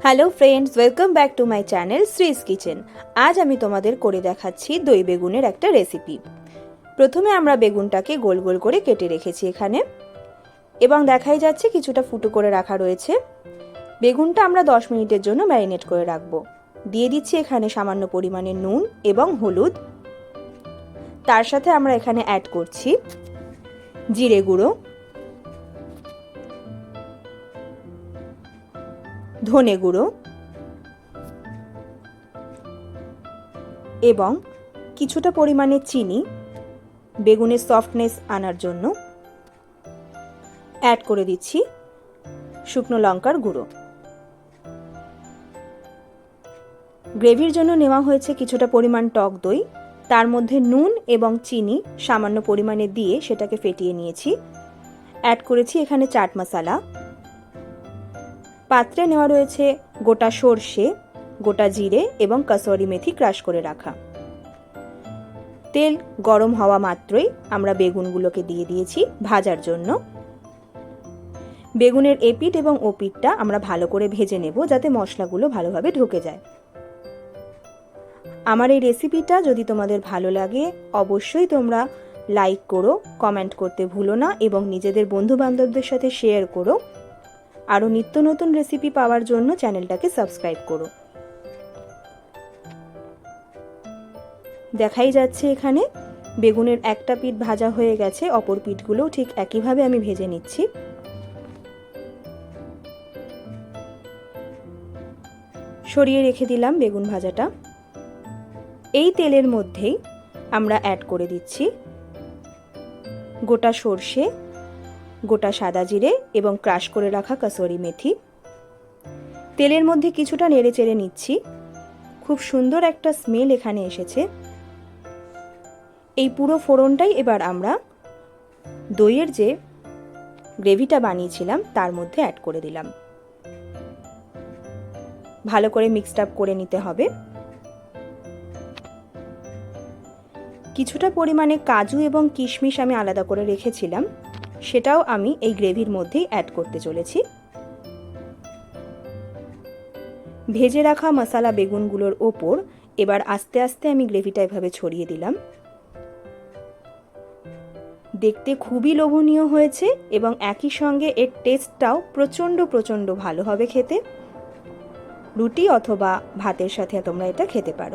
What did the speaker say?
Hello friends, welcome back to my channel Shree's kitchen. আজ আমি তোমাদের করে দেখাচ্ছি দই বেগুনের একটা রেসিপি। প্রথমে আমরা বেগুনটাকে গোল গোল করে কেটে রেখেছি এখানে, এবং দেখাই যাচ্ছে কিছুটা ফুটো করে রাখা রয়েছে। বেগুনটা আমরা 10 মিনিটের জন্য ম্যারিনেট করে রাখবো। দিয়ে দিচ্ছি এখানে সামান্য পরিমাণে নুন এবং হলুদ। তার সাথে আমরা এখানে অ্যাড করছি জিরে গুঁড়ো, ধনে গুঁড়ো এবং কিছুটা পরিমাণে চিনি বেগুনের সফটনেস আনার জন্য। অ্যাড করে দিচ্ছি শুকনো লঙ্কার গুঁড়ো। গ্রেভির জন্য নেওয়া হয়েছে কিছুটা পরিমাণ টক দই, তার মধ্যে নুন এবং চিনি সামান্য পরিমাণে দিয়ে সেটাকে ফেটিয়ে নিয়েছি। অ্যাড করেছি এখানে চাট মশলা। পাত্রে নেওয়া রয়েছে গোটা সর্ষে, গোটা জিরে এবং কসুরি মেথি ক্রাশ করে রাখা। তেল গরম হওয়া মাত্রই আমরা বেগুনগুলোকে দিয়ে দিয়েছি ভাজার জন্য। বেগুনের এপিঠ এবং ওপিঠটা আমরা ভালো করে ভেজে নেব যাতে মশলাগুলো ভালোভাবে ঢুকে যায়। আমার এই রেসিপিটা যদি তোমাদের ভালো লাগে অবশ্যই তোমরা লাইক করো, কমেন্ট করতে ভুলো না এবং নিজেদের বন্ধু বান্ধবদের সাথে শেয়ার করো। আরও নিত্য নতুন রেসিপি পাওয়ার জন্য চ্যানেলটাকে সাবস্ক্রাইব করো। দেখাই যাচ্ছে এখানে বেগুনের একটা পিঠ ভাজা হয়ে গেছে, অপর পিঠগুলোও ঠিক একইভাবে আমি ভেজে নিচ্ছি। সরিয়ে রেখে দিলাম বেগুন ভাজাটা। এই তেলের মধ্যেই আমরা অ্যাড করে দিচ্ছি গোটা সর্ষে, গোটা সাদা জিরে এবং ক্রাশ করে রাখা কসুরি মেথি। তেলের মধ্যে কিছুটা নেড়ে চেড়ে নিচ্ছি। খুব সুন্দর একটা স্মেল এখানে এসেছে। এই পুরো ফোড়নটাই এবার আমরা দইয়ের যে গ্রেভিটা বানিয়েছিলাম তার মধ্যে অ্যাড করে দিলাম। ভালো করে মিক্সড আপ করে নিতে হবে। কিছুটা পরিমাণে কাজু এবং কিশমিশ আমি আলাদা করে রেখেছিলাম, সেটাও আমি এই গ্রেভির মধ্যেই অ্যাড করতে চলেছি। ভেজে রাখা মশলা বেগুনগুলোর ওপর এবার আস্তে আস্তে আমি গ্রেভিটা এভাবে ছড়িয়ে দিলাম। দেখতে খুবই লোভনীয় হয়েছে এবং একই সঙ্গে এর টেস্টটাও প্রচণ্ড ভালো হবে খেতে। রুটি অথবা ভাতের সাথে তোমরা এটা খেতে পারো।